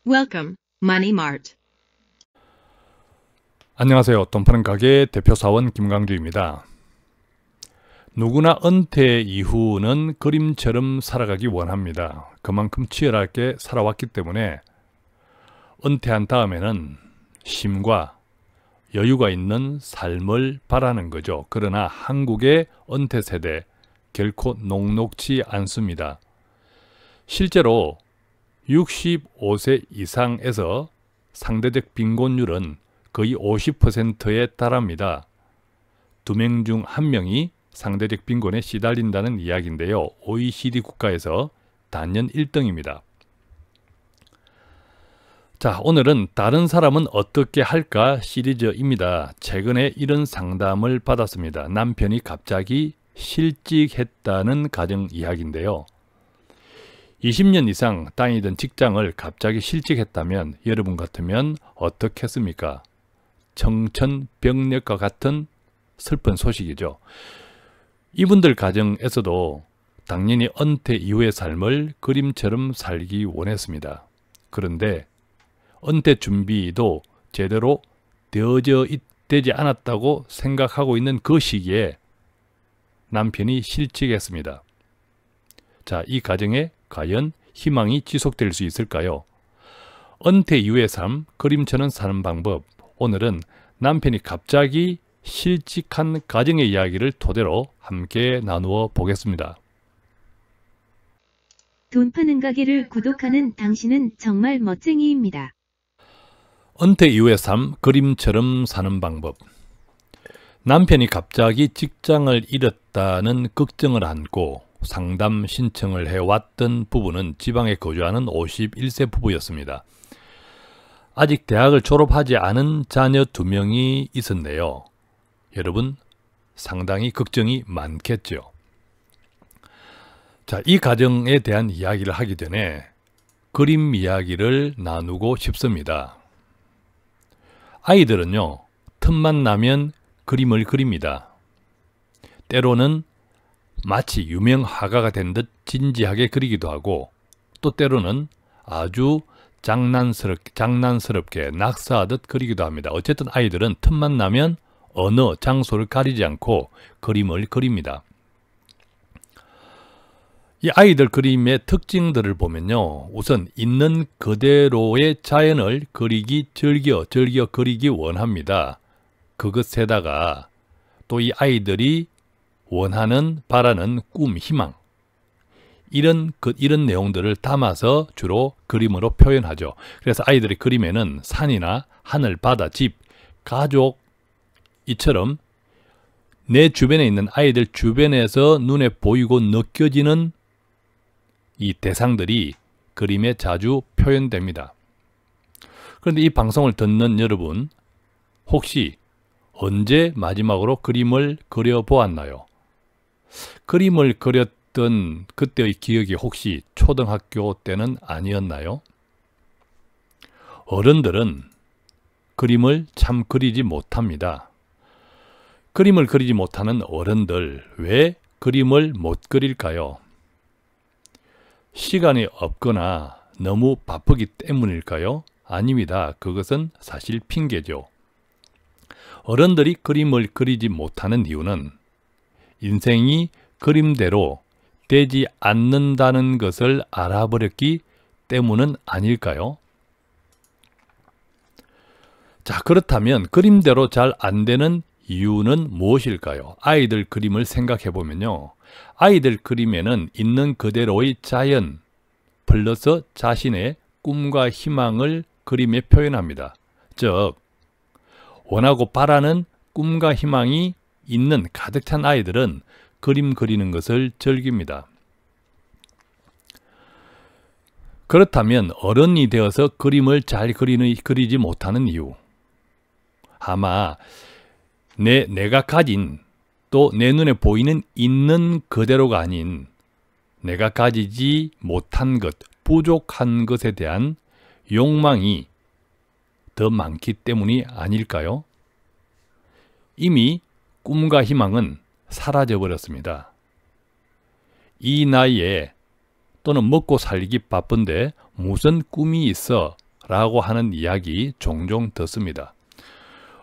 Welcome, Money Mart. 안녕하세요. 돈 파는 가게 대표사원 김강주입니다. 누구나 은퇴 이후는 그림처럼 살아가기 원합니다. 그만큼 치열하게 살아왔기 때문에 은퇴한 다음에는 쉼과 여유가 있는 삶을 바라는 거죠. 그러나 한국의 은퇴 세대 결코 녹록지 않습니다. 실제로 65세 이상에서 상대적 빈곤율은 거의 50%에 달합니다. 2명 중 1명이 상대적 빈곤에 시달린다는 이야기인데요. OECD 국가에서 단연 1등입니다. 자, 오늘은 다른 사람은 어떻게 할까 시리즈입니다. 최근에 이런 상담을 받았습니다. 남편이 갑자기 실직했다는 가정 이야기인데요. 20년 이상 다니던 직장을 갑자기 실직했다면 여러분 같으면 어떻게 했습니까? 청천벽력과 같은 슬픈 소식이죠. 이분들 가정에서도 당연히 은퇴 이후의 삶을 그림처럼 살기 원했습니다. 그런데 은퇴 준비도 제대로 되지 않았다고 생각하고 있는 그 시기에 남편이 실직했습니다. 자, 이 가정에 과연 희망이 지속될 수 있을까요? 은퇴 이후의 삶, 그림처럼 사는 방법. 오늘은 남편이 갑자기 실직한 가정의 이야기를 토대로 함께 나누어 보겠습니다. 돈 파는 가게를 구독하는 당신은 정말 멋쟁이입니다. 은퇴 이후의 삶, 그림처럼 사는 방법. 남편이 갑자기 직장을 잃었다는 걱정을 안고 상담 신청을 해왔던 부부는 지방에 거주하는 51세 부부였습니다. 아직 대학을 졸업하지 않은 자녀 2명이 있었네요. 여러분, 상당히 걱정이 많겠죠. 자, 이 가정에 대한 이야기를 하기 전에 그림 이야기를 나누고 싶습니다. 아이들은요, 틈만 나면 그림을 그립니다. 때로는 마치 유명 화가가 된 듯 진지하게 그리기도 하고, 또 때로는 아주 장난스럽게 낙서하듯 그리기도 합니다. 어쨌든 아이들은 틈만 나면 어느 장소를 가리지 않고 그림을 그립니다. 이 아이들 그림의 특징들을 보면요, 우선 있는 그대로의 자연을 즐겨 그리기 원합니다. 그것에다가 또 이 아이들이 원하는, 바라는 꿈, 희망, 이런 내용들을 담아서 주로 그림으로 표현하죠. 그래서 아이들의 그림에는 산이나 하늘, 바다, 집, 가족, 이처럼 내 주변에 있는 아이들 주변에서 눈에 보이고 느껴지는 이 대상들이 그림에 자주 표현됩니다. 그런데 이 방송을 듣는 여러분, 혹시 언제 마지막으로 그림을 그려보았나요? 그림을 그렸던 그때의 기억이 혹시 초등학교 때는 아니었나요? 어른들은 그림을 참 그리지 못합니다. 그림을 그리지 못하는 어른들, 왜 그림을 못 그릴까요? 시간이 없거나 너무 바쁘기 때문일까요? 아닙니다. 그것은 사실 핑계죠. 어른들이 그림을 그리지 못하는 이유는 인생이 그림대로 되지 않는다는 것을 알아버렸기 때문은 아닐까요? 자, 그렇다면 그림대로 잘 안 되는 이유는 무엇일까요? 아이들 그림을 생각해 보면요, 아이들 그림에는 있는 그대로의 자연 플러스 자신의 꿈과 희망을 그림에 표현합니다. 즉, 원하고 바라는 꿈과 희망이 있는 가득 찬 아이들은 그림 그리는 것을 즐깁니다. 그렇다면 어른이 되어서 그림을 잘 그리지 못하는 이유, 아마 내가 가진, 또 내 눈에 보이는 있는 그대로가 아닌 내가 가지지 못한 것, 부족한 것에 대한 욕망이 더 많기 때문이 아닐까요? 이미 꿈과 희망은 사라져버렸습니다. 이 나이에 또는 먹고 살기 바쁜데 무슨 꿈이 있어 라고 하는 이야기 종종 듣습니다.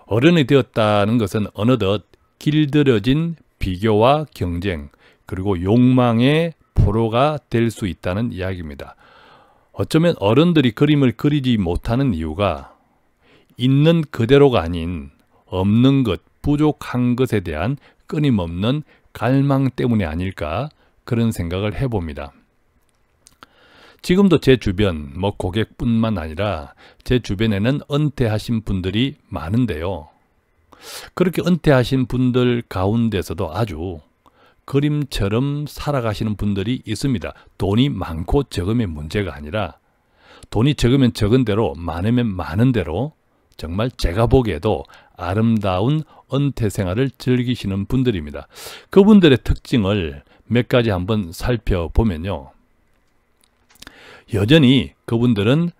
어른이 되었다는 것은 어느덧 길들여진 비교와 경쟁 그리고 욕망의 포로가 될 수 있다는 이야기입니다. 어쩌면 어른들이 그림을 그리지 못하는 이유가 있는 그대로가 아닌 없는 것, 부족한 것에 대한 끊임없는 갈망 때문이 아닐까 그런 생각을 해봅니다. 지금도 제 주변, 고객뿐만 아니라 제 주변에는 은퇴하신 분들이 많은데요. 그렇게 은퇴하신 분들 가운데서도 아주 그림처럼 살아가시는 분들이 있습니다. 돈이 많고 적음의 문제가 아니라 돈이 적으면 적은 대로 많으면 많은 대로 정말 제가 보기에도 아름다운 은퇴 생활을 즐기시는 분들입니다. 그분들의 특징을 몇 가지 한번 살펴보면요. 여전히 그분들은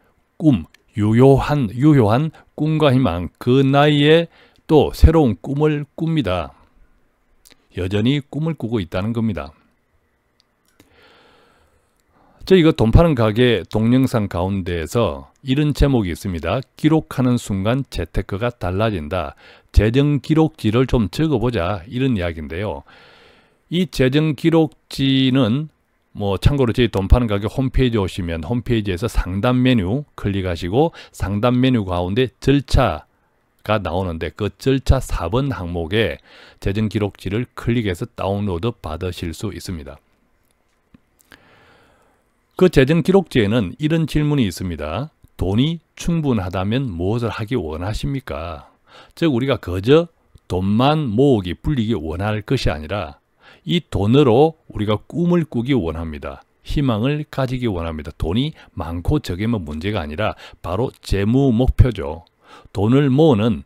유효한 꿈과 희망, 그 나이에 또 새로운 꿈을 꿉니다. 여전히 꿈을 꾸고 있다는 겁니다. 저희가 돈 파는 가게 동영상 가운데에서 이런 제목이 있습니다. 기록하는 순간 재테크가 달라진다. 재정 기록지를 좀 적어보자. 이런 이야기인데요. 이 재정 기록지는 참고로 저희 돈 파는 가게 홈페이지에 오시면 홈페이지에서 상담 메뉴 클릭하시고 상담 메뉴 가운데 절차가 나오는데 그 절차 4번 항목에 재정 기록지를 클릭해서 다운로드 받으실 수 있습니다. 그 재정 기록지에는 이런 질문이 있습니다. 돈이 충분하다면 무엇을 하기 원하십니까? 즉 우리가 그저 돈만 모으기 불리기 원할 것이 아니라 이 돈으로 우리가 꿈을 꾸기 원합니다. 희망을 가지기 원합니다. 돈이 많고 적으면 문제가 아니라 바로 재무 목표죠. 돈을 모으는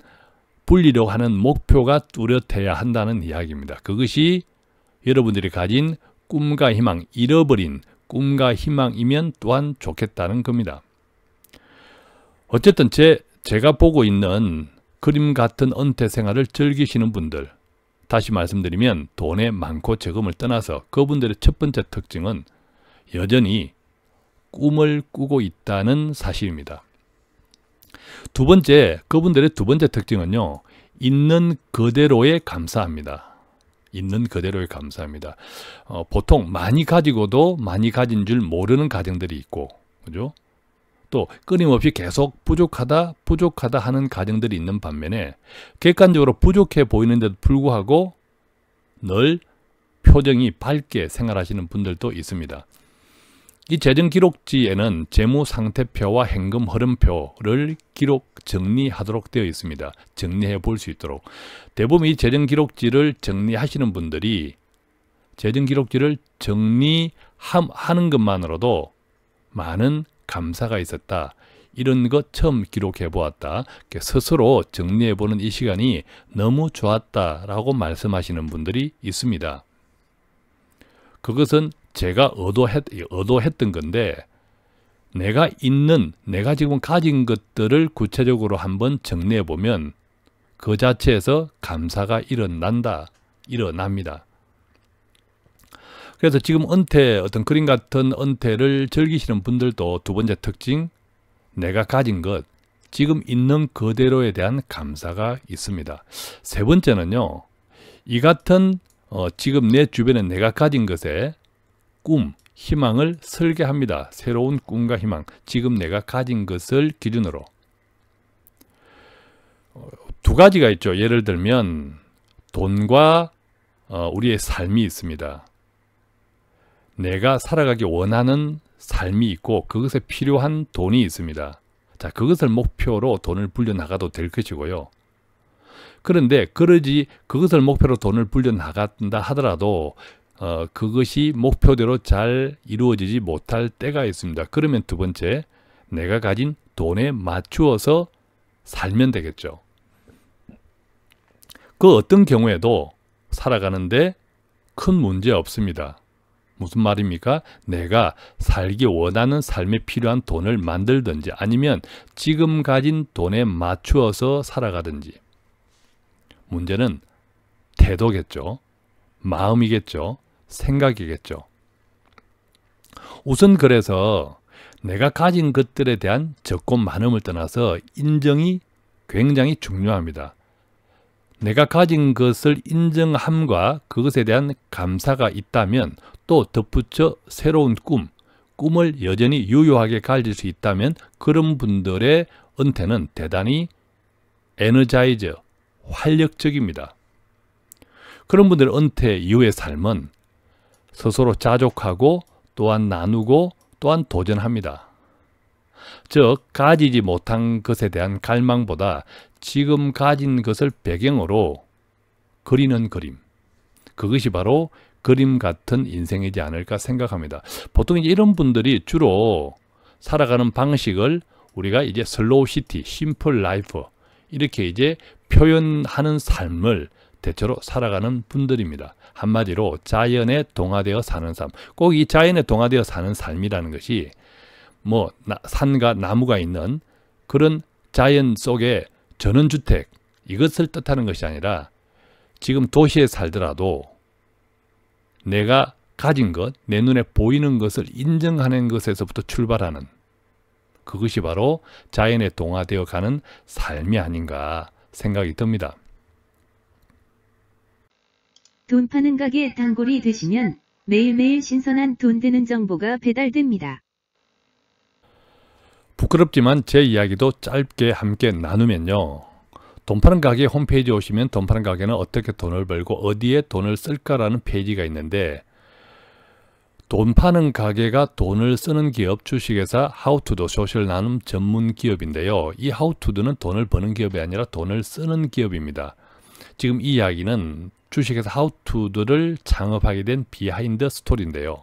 불리려고 하는 목표가 뚜렷해야 한다는 이야기입니다. 그것이 여러분들이 가진 꿈과 희망, 잃어버린 꿈과 희망이면 또한 좋겠다는 겁니다. 어쨌든 제가 보고 있는 그림 같은 은퇴 생활을 즐기시는 분들, 다시 말씀드리면 돈의 많고 적음을 떠나서 그분들의 첫 번째 특징은 여전히 꿈을 꾸고 있다는 사실입니다. 두 번째, 그분들의 두 번째 특징은요, 있는 그대로에 감사합니다. 있는 그대로에 감사합니다. 보통 많이 가지고도 많이 가진 줄 모르는 가정들이 있고, 그죠? 또 끊임없이 계속 부족하다 하는 가정들이 있는 반면에 객관적으로 부족해 보이는데도 불구하고 늘 표정이 밝게 생활하시는 분들도 있습니다. 이 재정 기록지에는 재무 상태표와 현금 흐름표를 정리하도록 되어 있습니다. 정리해 볼 수 있도록. 대부분 이 재정 기록지를 정리하시는 분들이 재정 기록지를 정리하는 것만으로도 많은 감사가 있었다. 이런 것 처음 기록해 보았다. 스스로 정리해 보는 이 시간이 너무 좋았다라고 말씀하시는 분들이 있습니다. 그것은 제가 의도했던 건데 내가 지금 가진 것들을 구체적으로 한번 정리해 보면 그 자체에서 감사가 일어납니다. 그래서 지금 어떤 그림 같은 은퇴를 즐기시는 분들도 두 번째 특징, 내가 가진 것, 지금 있는 그대로에 대한 감사가 있습니다. 세 번째는요, 이 같은 지금 내 주변에 내가 가진 것에 꿈, 희망을 설계합니다. 새로운 꿈과 희망, 지금 내가 가진 것을 기준으로. 두 가지가 있죠. 예를 들면 돈과 우리의 삶이 있습니다. 내가 살아가기 원하는 삶이 있고 그것에 필요한 돈이 있습니다. 자, 그것을 목표로 돈을 불려나가도 될 것이고요. 그런데 그것을 목표로 돈을 불려나간다 하더라도 그것이 목표대로 잘 이루어지지 못할 때가 있습니다. 그러면 두 번째, 내가 가진 돈에 맞추어서 살면 되겠죠. 그 어떤 경우에도 살아가는데 큰 문제 없습니다. 무슨 말입니까? 내가 살기 원하는 삶에 필요한 돈을 만들든지 아니면 지금 가진 돈에 맞추어서 살아가든지. 문제는 태도겠죠. 마음이겠죠. 생각이겠죠. 우선 그래서 내가 가진 것들에 대한 적고 많음을 떠나서 인정이 굉장히 중요합니다. 내가 가진 것을 인정함과 그것에 대한 감사가 있다면, 또 덧붙여 새로운 꿈을 여전히 유효하게 가질 수 있다면 그런 분들의 은퇴는 대단히 에너자이저, 활력적입니다. 그런 분들의 은퇴 이후의 삶은 스스로 자족하고 또한 나누고 또한 도전합니다. 즉, 가지지 못한 것에 대한 갈망보다 지금 가진 것을 배경으로 그리는 그림, 그것이 바로 그림 같은 인생이지 않을까 생각합니다. 보통 이제 이런 분들이 주로 살아가는 방식을 우리가 이제 슬로우 시티, 심플 라이프 이렇게 이제 표현하는 삶을 대체로 살아가는 분들입니다. 한마디로 자연에 동화되어 사는 삶. 꼭 이 자연에 동화되어 사는 삶이라는 것이 뭐 산과 나무가 있는 그런 자연 속의 전원주택, 이것을 뜻하는 것이 아니라 지금 도시에 살더라도 내가 가진 것, 내 눈에 보이는 것을 인정하는 것에서부터 출발하는, 그것이 바로 자연에 동화되어 가는 삶이 아닌가 생각이 듭니다. 돈 파는 가게 단골이 되시면 매일매일 신선한 돈 되는 정보가 배달됩니다. 부끄럽지만 제 이야기도 짧게 함께 나누면요. 돈 파는 가게 홈페이지에 오시면 돈 파는 가게는 어떻게 돈을 벌고 어디에 돈을 쓸까라는 페이지가 있는데, 돈 파는 가게가 돈을 쓰는 기업, 주식회사 하우투두 소셜 나눔 전문 기업인데요. 이 하우투두는 돈을 버는 기업이 아니라 돈을 쓰는 기업입니다. 지금 이 이야기는 주식회사 하우투두를 창업하게 된 비하인드 스토리인데요.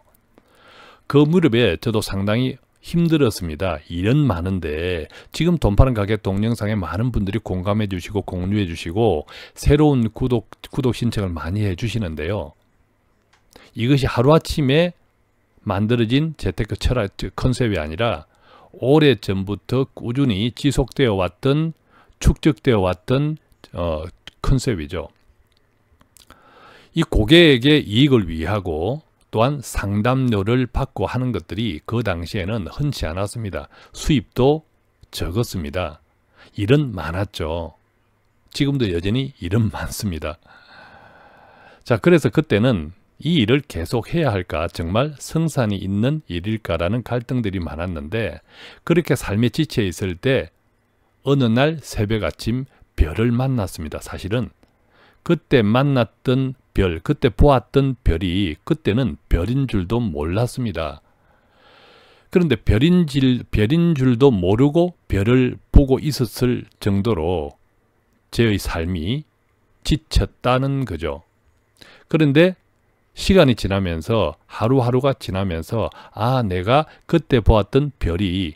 그 무렵에 저도 상당히 힘들었습니다. 일은 많은데 지금 돈 파는 가게 동영상에 많은 분들이 공감해 주시고 공유해 주시고 새로운 구독 신청을 많이 해 주시는데요. 이것이 하루아침에 만들어진 재테크 철학 컨셉이 아니라 오래전부터 꾸준히 지속되어 왔던, 축적되어 왔던 컨셉이죠. 이 고객에게 이익을 위하고 또한 상담료를 받고 하는 것들이 그 당시에는 흔치 않았습니다. 수입도 적었습니다. 일은 많았죠. 지금도 여전히 일은 많습니다. 자, 그래서 그때는 이 일을 계속 해야 할까, 정말 성산이 있는 일일까라는 갈등들이 많았는데, 그렇게 삶에 지쳐 있을 때 어느 날 새벽 아침 별을 만났습니다. 사실은 그때 만났던 별, 그때 보았던 별이 그때는 별인 줄도 몰랐습니다. 그런데 별인 줄도 모르고 별을 보고 있었을 정도로 저의 삶이 지쳤다는 거죠. 그런데 시간이 지나면서, 하루하루가 지나면서 내가 그때 보았던 별이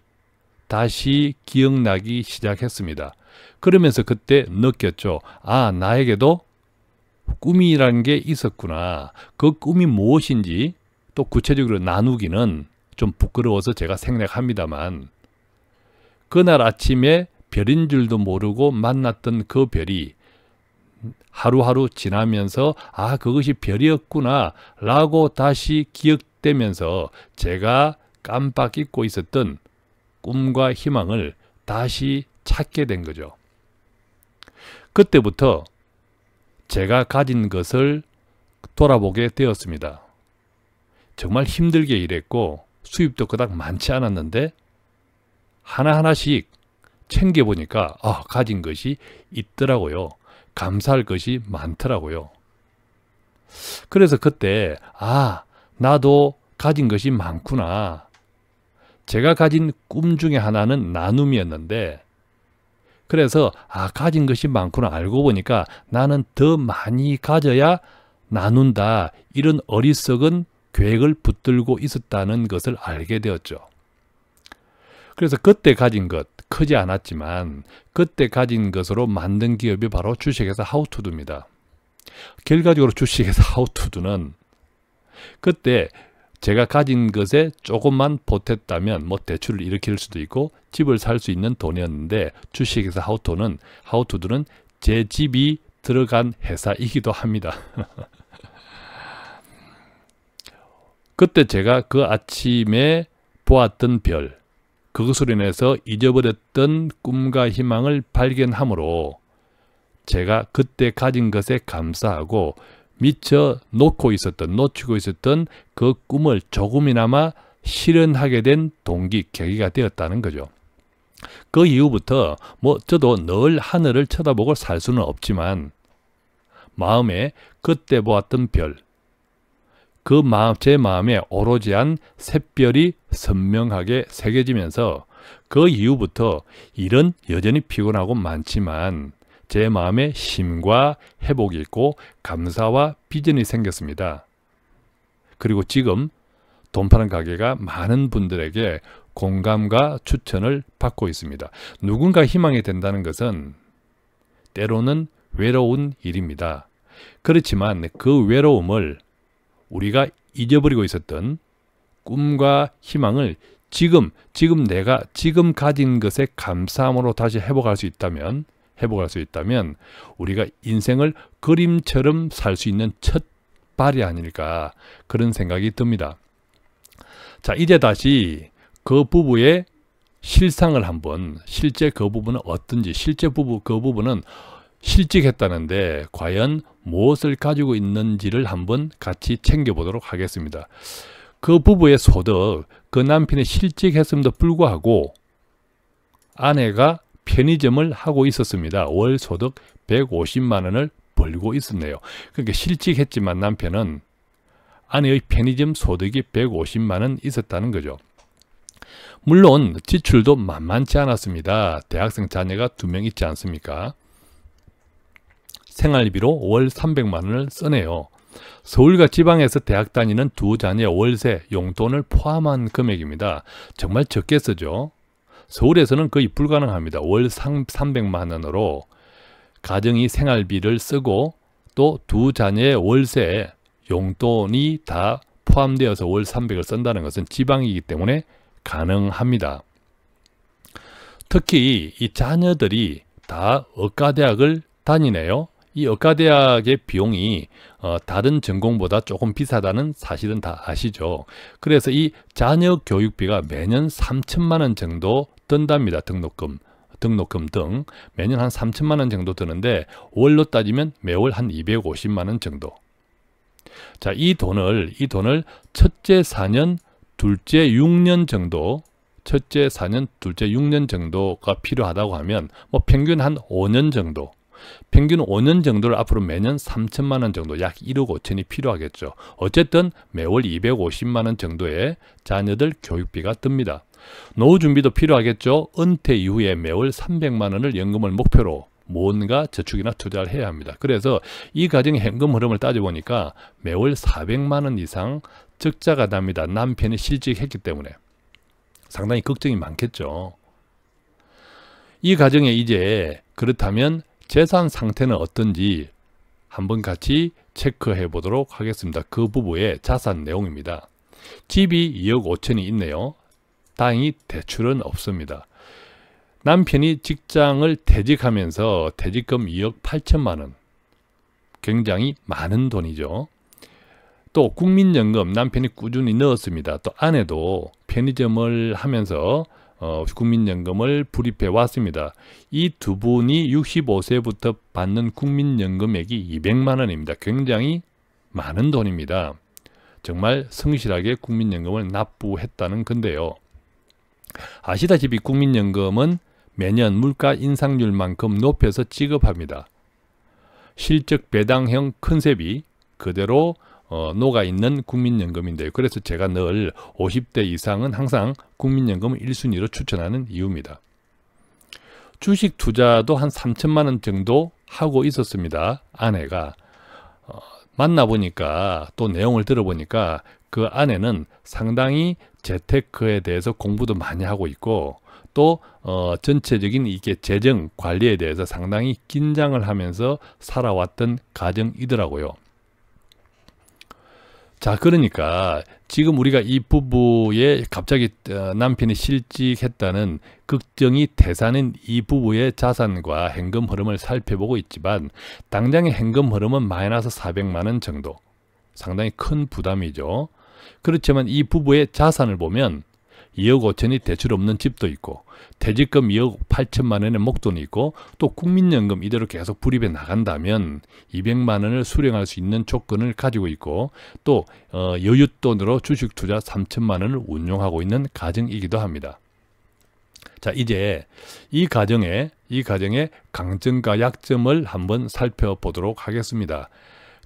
다시 기억나기 시작했습니다. 그러면서 그때 느꼈죠. 나에게도 꿈이라는 게 있었구나. 그 꿈이 무엇인지 또 구체적으로 나누기는 좀 부끄러워서 제가 생략합니다만, 그날 아침에 별인 줄도 모르고 만났던 그 별이 하루하루 지나면서 그것이 별이었구나 라고 다시 기억되면서 제가 깜빡 잊고 있었던 꿈과 희망을 다시 찾게 된 거죠. 그때부터 제가 가진 것을 돌아보게 되었습니다. 정말 힘들게 일했고 수입도 그닥 많지 않았는데 하나하나씩 챙겨보니까 가진 것이 있더라고요. 감사할 것이 많더라고요. 그래서 그때 나도 가진 것이 많구나. 제가 가진 꿈 중에 하나는 나눔이었는데, 그래서 가진 것이 많구나 알고 보니까 나는 더 많이 가져야 나눈다, 이런 어리석은 계획을 붙들고 있었다는 것을 알게 되었죠. 그래서 그때 가진 것, 크지 않았지만 그때 가진 것으로 만든 기업이 바로 주식회사 하우투두입니다. 결과적으로 주식회사 하우투두는 그때 제가 가진 것에 조금만 보탰다면 대출을 일으킬 수도 있고 집을 살 수 있는 돈이었는데, 주식회사 하우투두는 제 집이 들어간 회사이기도 합니다. 그때 제가 그 아침에 보았던 별, 그것으로 인해서 잊어버렸던 꿈과 희망을 발견함으로 제가 그때 가진 것에 감사하고 미처 놓치고 있었던 그 꿈을 조금이나마 실현하게 된 동기, 계기가 되었다는 거죠. 그 이후부터 저도 늘 하늘을 쳐다보고 살 수는 없지만 마음에 그때 보았던 별, 제 마음에 오로지 한 샛별이 선명하게 새겨지면서 그 이후부터 일은 여전히 피곤하고 많지만 제 마음에 힘과 회복이 있고 감사와 비전이 생겼습니다. 그리고 지금 돈 파는 가게가 많은 분들에게 공감과 추천을 받고 있습니다. 누군가 희망이 된다는 것은 때로는 외로운 일입니다. 그렇지만 그 외로움을 우리가 잊어버리고 있었던 꿈과 희망을 지금 내가 지금 가진 것에 감사함으로 다시 회복할 수 있다면 우리가 인생을 그림처럼 살 수 있는 첫 발이 아닐까 그런 생각이 듭니다. 자, 이제 다시 그 부부의 실상을 한번, 실제 그 부부는 어떤지, 그 부부는 실직했다는데 과연 무엇을 가지고 있는지를 한번 같이 챙겨보도록 하겠습니다. 그 부부의 소득, 그 남편이 실직했음에도 불구하고 아내가 편의점을 하고 있었습니다. 월 소득 150만 원을 벌고 있었네요. 그러니까 실직했지만 남편은 아내의 편의점 소득이 150만 원 있었다는 거죠. 물론 지출도 만만치 않았습니다. 대학생 자녀가 2명 있지 않습니까? 생활비로 월 300만 원을 쓰네요. 서울과 지방에서 대학 다니는 두 자녀의 월세, 용돈을 포함한 금액입니다. 정말 적게 쓰죠. 서울에서는 거의 불가능합니다. 월 300만 원으로 가정이 생활비를 쓰고 또 두 자녀의 월세, 용돈이 다 포함되어서 월 300을 쓴다는 것은 지방이기 때문에 가능합니다. 특히 이 자녀들이 다 의과대학을 다니네요. 이 의과대학의 비용이 다른 전공보다 조금 비싸다는 사실은 다 아시죠. 그래서 이 자녀 교육비가 매년 3천만 원 정도 든답니다. 등록금 등 매년 한 3천만 원 정도 드는데 월로 따지면 매월 한 250만 원 정도. 자, 이 돈을 첫째 4년, 둘째 6년 정도, 첫째 4년, 둘째 6년 정도가 필요하다고 하면 평균 한 5년 정도, 평균 5년 정도를 앞으로 매년 3천만 원 정도, 약 1억 5천이 필요하겠죠. 어쨌든 매월 250만 원 정도의 자녀들 교육비가 듭니다. 노후 준비도 필요하겠죠. 은퇴 이후에 매월 300만 원을 연금을 목표로 뭔가 저축이나 투자를 해야 합니다. 그래서 이 가정의 현금 흐름을 따져보니까 매월 400만 원 이상 적자가 납니다. 남편이 실직했기 때문에. 상당히 걱정이 많겠죠. 이 가정에 이제 그렇다면 재산 상태는 어떤지 한번 같이 체크해 보도록 하겠습니다. 그 부부의 자산 내용입니다. 집이 2억 5천이 있네요. 다행히 대출은 없습니다. 남편이 직장을 퇴직하면서 퇴직금 2억 8천만 원. 굉장히 많은 돈이죠. 또 국민연금 남편이 꾸준히 넣었습니다. 또 아내도 편의점을 하면서 국민연금을 불입해 왔습니다. 이 두 분이 65세부터 받는 국민연금액이 200만 원입니다. 굉장히 많은 돈입니다. 정말 성실하게 국민연금을 납부했다는 건데요. 아시다시피 국민연금은 매년 물가 인상률만큼 높여서 지급합니다. 실적 배당형 컨셉이 그대로 녹아있는 국민연금인데요. 그래서 제가 늘 50대 이상은 항상 국민연금을 1순위로 추천하는 이유입니다. 주식 투자도 한 3천만 원 정도 하고 있었습니다. 아내가. 만나보니까 또 내용을 들어보니까 그 아내는 상당히 재테크에 대해서 공부도 많이 하고 있고 또 전체적인 이게 재정 관리에 대해서 상당히 긴장을 하면서 살아왔던 가정이더라고요. 자, 그러니까 지금 우리가 이 부부의 갑자기 남편이 실직했다는 걱정이 태산인 이 부부의 자산과 현금 흐름을 살펴보고 있지만 당장의 현금 흐름은 마이너스 400만 원 정도. 상당히 큰 부담이죠. 그렇지만 이 부부의 자산을 보면 2억 5천이 대출 없는 집도 있고 퇴직금 2억 8천만 원의 목돈이 있고 또 국민연금 이대로 계속 불입해 나간다면 200만 원을 수령할 수 있는 조건을 가지고 있고 또 여윳돈으로 주식 투자 3천만 원을 운용하고 있는 가정이기도 합니다. 자, 이제 이 가정의 강점과 약점을 한번 살펴보도록 하겠습니다.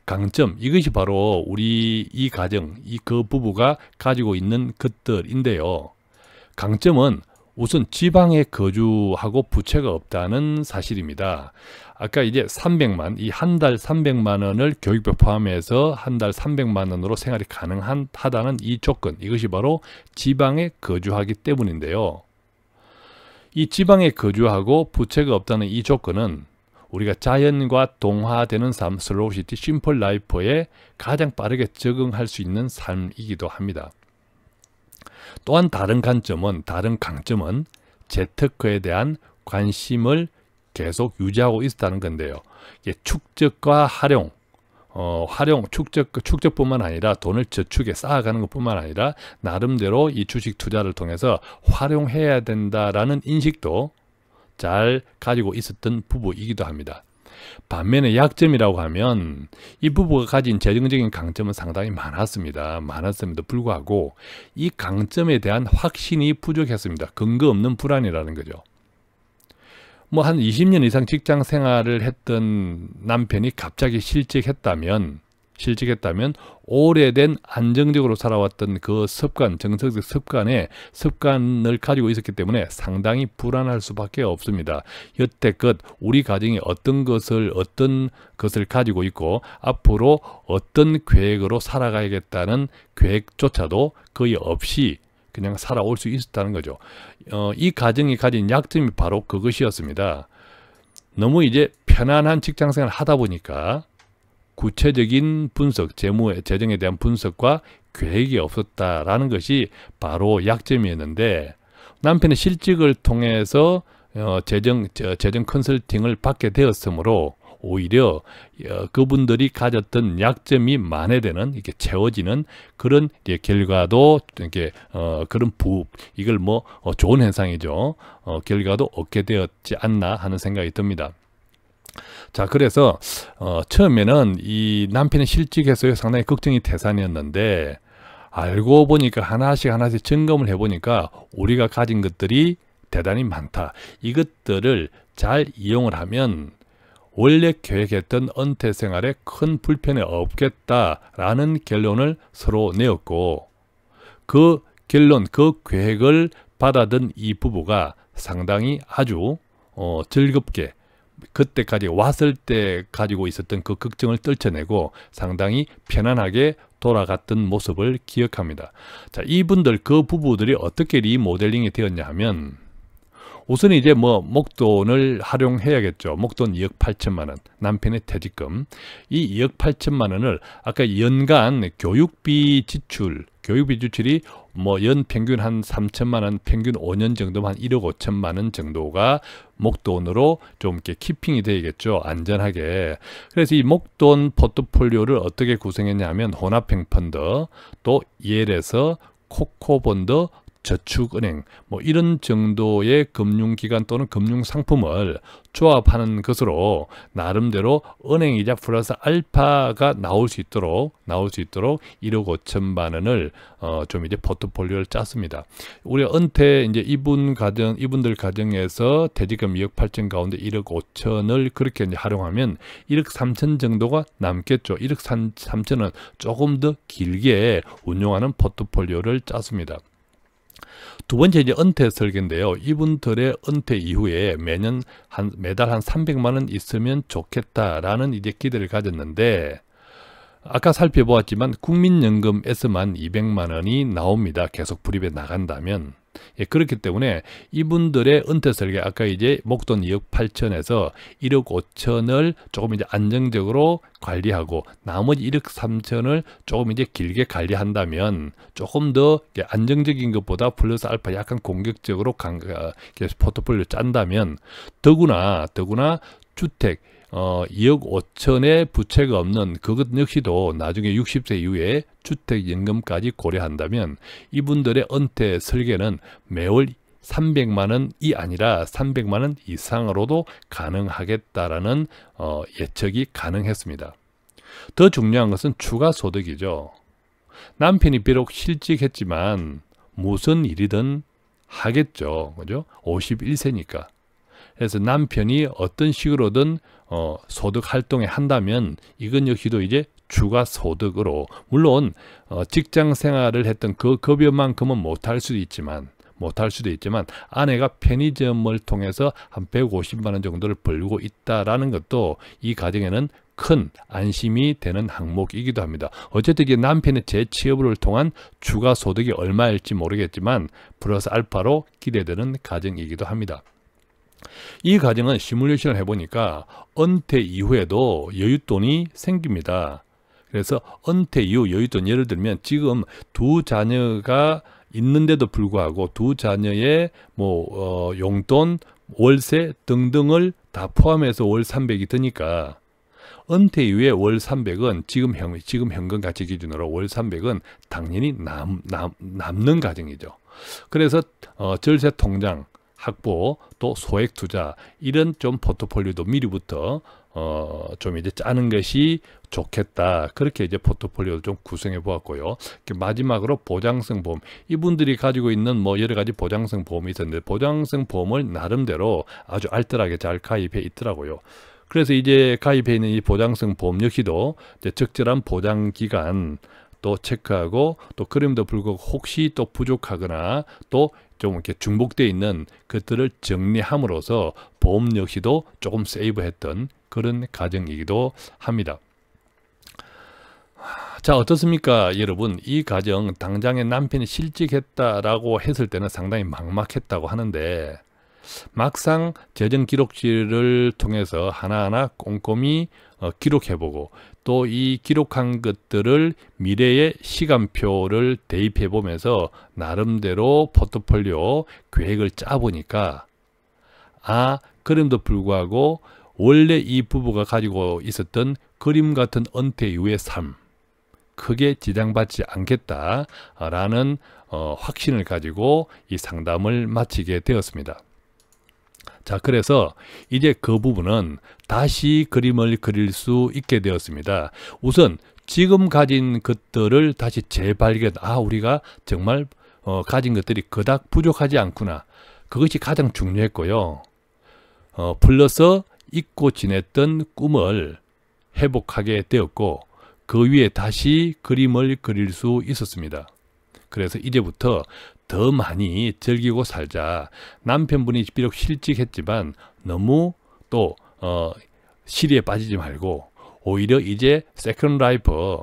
강점, 이것이 바로 우리 이 가정, 그 부부가 가지고 있는 것들인데요. 강점은 우선 지방에 거주하고 부채가 없다는 사실입니다. 아까 이제 300만, 이 한 달 300만 원을 교육비 포함해서 한 달 300만 원으로 생활이 가능하다는 이 조건, 이것이 바로 지방에 거주하기 때문인데요. 이 지방에 거주하고 부채가 없다는 이 조건은 우리가 자연과 동화되는 삶, 슬로우시티, 심플 라이프에 가장 빠르게 적응할 수 있는 삶이기도 합니다. 또한 다른 강점은 재테크에 대한 관심을 계속 유지하고 있었다는 건데요. 축적과 축적뿐만 아니라 돈을 저축에 쌓아가는 것뿐만 아니라 나름대로 이 주식 투자를 통해서 활용해야 된다라는 인식도 잘 가지고 있었던 부부이기도 합니다. 반면에 약점이라고 하면 이 부부가 가진 재정적인 강점은 상당히 많았음에도 불구하고 이 강점에 대한 확신이 부족했습니다. 근거 없는 불안이라는 거죠. 뭐 한 20년 이상 직장 생활을 했던 남편이 갑자기 실직했다면 오래된 안정적으로 살아왔던 그 정서적 습관을 가지고 있었기 때문에 상당히 불안할 수밖에 없습니다. 여태껏 우리 가정이 어떤 것을 가지고 있고 앞으로 어떤 계획으로 살아가야겠다는 계획조차도 거의 없이 그냥 살아올 수 있었다는 거죠. 이 가정이 가진 약점이 바로 그것이었습니다. 너무 이제 편안한 직장생활을 하다 보니까 구체적인 분석, 재정에 대한 분석과 계획이 없었다라는 것이 바로 약점이었는데 남편의 실직을 통해서 재정 컨설팅을 받게 되었으므로 오히려 그분들이 가졌던 약점이 만회되는, 이렇게 채워지는 그런 결과도 그런 이걸 좋은 현상이죠. 결과도 얻게 되었지 않나 하는 생각이 듭니다. 자, 그래서 처음에는 이 남편의 실직에서 상당히 걱정이 태산이었는데 알고 보니까 하나씩 점검을 해보니까 우리가 가진 것들이 대단히 많다. 이것들을 잘 이용을 하면 원래 계획했던 은퇴 생활에 큰 불편이 없겠다라는 결론을 서로 내었고 그 계획을 받아든 이 부부가 상당히 아주 즐겁게 그때까지 왔을 때 가지고 있었던 그 걱정을 떨쳐내고 상당히 편안하게 돌아갔던 모습을 기억합니다. 자, 그 부부들이 어떻게 리모델링이 되었냐 하면 우선 이제 목돈을 활용해야겠죠. 목돈 2억 8천만 원, 남편의 퇴직금. 이 2억 8천만 원을 아까 연간 교육비 지출이 연 평균 한 3천만 원, 평균 5년 정도면 한 1억 5천만 원 정도가 목돈으로 좀 이렇게 키핑이 되겠죠. 안전하게. 그래서 이 목돈 포트폴리오를 어떻게 구성했냐면 혼합형 펀드, 또 EL에서 코코본드, 저축은행 이런 정도의 금융기관 또는 금융상품을 조합하는 것으로 나름대로 은행이자 플러스 알파가 나올 수 있도록 1억 5천만 원을 좀 이제 포트폴리오를 짰습니다. 우리가 은퇴 이제 이분들 가정에서 퇴직금 2억 8천 가운데 1억 5천을 그렇게 이제 활용하면 1억 3천 정도가 남겠죠. 1억 3천은 조금 더 길게 운용하는 포트폴리오를 짰습니다. 두 번째 이제 은퇴 설계인데요. 이분들의 은퇴 이후에 매달 한 300만 원 있으면 좋겠다라는 이제 기대를 가졌는데 아까 살펴보았지만 국민연금에서만 200만 원이 나옵니다. 계속 불입해 나간다면. 그렇기 때문에 이분들의 은퇴 설계, 아까 이제 목돈 2억 8천에서 1억 5천을 조금 이제 안정적으로 관리하고 나머지 1억 3천을 조금 이제 길게 관리한다면 조금 더 안정적인 것보다 플러스 알파 약간 공격적으로 포트폴리오 짠다면 더구나 주택, 2억 5천의 부채가 없는 그것 역시도 나중에 60세 이후에 주택연금까지 고려한다면 이분들의 은퇴 설계는 매월 300만 원이 아니라 300만 원 이상으로도 가능하겠다라는 예측이 가능했습니다. 더 중요한 것은 추가 소득이죠. 남편이 비록 실직했지만 무슨 일이든 하겠죠. 그죠? 51세니까. 그래서 남편이 어떤 식으로든 소득 활동에 한다면 이건 역시도 이제 추가 소득으로, 물론 직장 생활을 했던 그 급여만큼은 못할 수도 있지만 아내가 편의점을 통해서 한 150만 원 정도를 벌고 있다라는 것도 이 가정에는 큰 안심이 되는 항목이기도 합니다. 어쨌든 이게 남편의 재취업을 통한 추가 소득이 얼마일지 모르겠지만 플러스 알파로 기대되는 가정이기도 합니다. 이 가정은 시뮬레이션을 해보니까 은퇴 이후에도 여윳돈이 생깁니다. 그래서 은퇴 이후 여윳돈, 예를 들면 지금 두 자녀가 있는데도 불구하고 두 자녀의 용돈, 월세 등등을 다 포함해서 월 300이 드니까 은퇴 이후에 월 300은 지금 현금 가치 기준으로 월 300은 당연히 남는 가정이죠. 그래서 절세 통장 확보, 또 소액 투자, 이런 좀 포트폴리오도 미리부터 좀 이제 짜는 것이 좋겠다. 그렇게 이제 포트폴리오를 좀 구성해 보았고요. 마지막으로 보장성 보험. 이분들이 가지고 있는 여러 가지 보장성 보험이 있었는데 보장성 보험을 나름대로 아주 알뜰하게 잘 가입해 있더라고요. 그래서 이제 가입해 있는 이 보장성 보험 역시도 이제 적절한 보장 기간 또 체크하고, 또 그럼에도 불구하고 혹시 또 부족하거나 또 좀 이렇게 중복되어 있는 것들을 정리함으로써 보험 역시도 조금 세이브했던 그런 가정이기도 합니다. 자, 어떻습니까 여러분? 이 가정 당장에 남편이 실직했다라고 했을 때는 상당히 막막했다고 하는데, 막상 재정기록지를 통해서 하나하나 꼼꼼히 기록해보고, 또 이 기록한 것들을 미래의 시간표를 대입해 보면서 나름대로 포트폴리오 계획을 짜보니까, 그럼에도 불구하고 원래 이 부부가 가지고 있었던 그림 같은 은퇴 이후의 삶, 크게 지장받지 않겠다라는 확신을 가지고 이 상담을 마치게 되었습니다. 자, 그래서 이제 그 부분은 다시 그림을 그릴 수 있게 되었습니다. 우선 지금 가진 것들을 다시 재발견, 우리가 정말 가진 것들이 그닥 부족하지 않구나. 그것이 가장 중요했고요. 플러스 잊고 지냈던 꿈을 회복하게 되었고, 그 위에 다시 그림을 그릴 수 있었습니다. 그래서 이제부터 더 많이 즐기고 살자. 남편분이 비록 실직했지만 너무 또 시리에 빠지지 말고, 오히려 이제 세컨드 라이프,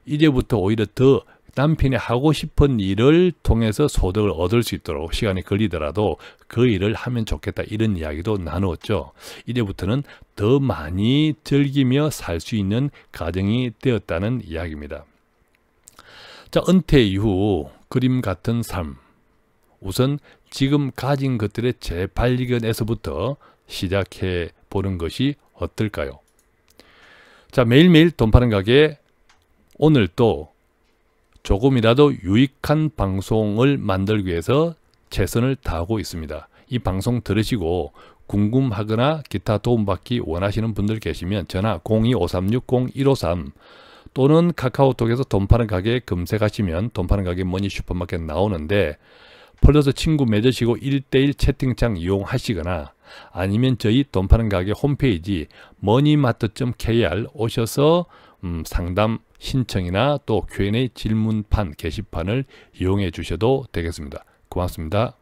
이제부터 오히려 더 남편이 하고 싶은 일을 통해서 소득을 얻을 수 있도록 시간이 걸리더라도 그 일을 하면 좋겠다, 이런 이야기도 나누었죠. 이제부터는 더 많이 즐기며 살 수 있는 가정이 되었다는 이야기입니다. 자, 은퇴 이후 그림 같은 삶. 우선 지금 가진 것들의 재발견에서부터 시작해 보는 것이 어떨까요? 자, 매일매일 돈 파는 가게, 오늘 또 조금이라도 유익한 방송을 만들기 위해서 최선을 다하고 있습니다. 이 방송 들으시고 궁금하거나 기타 도움받기 원하시는 분들 계시면 전화 02-5360-153 또는 카카오톡에서 돈 파는 가게 검색하시면 돈 파는 가게 머니 슈퍼마켓 나오는데, 플러스 친구 맺으시고 1:1 채팅창 이용하시거나 아니면 저희 돈 파는 가게 홈페이지 머니마트.kr 오셔서 상담 신청이나 또 Q&A 질문판 게시판을 이용해 주셔도 되겠습니다. 고맙습니다.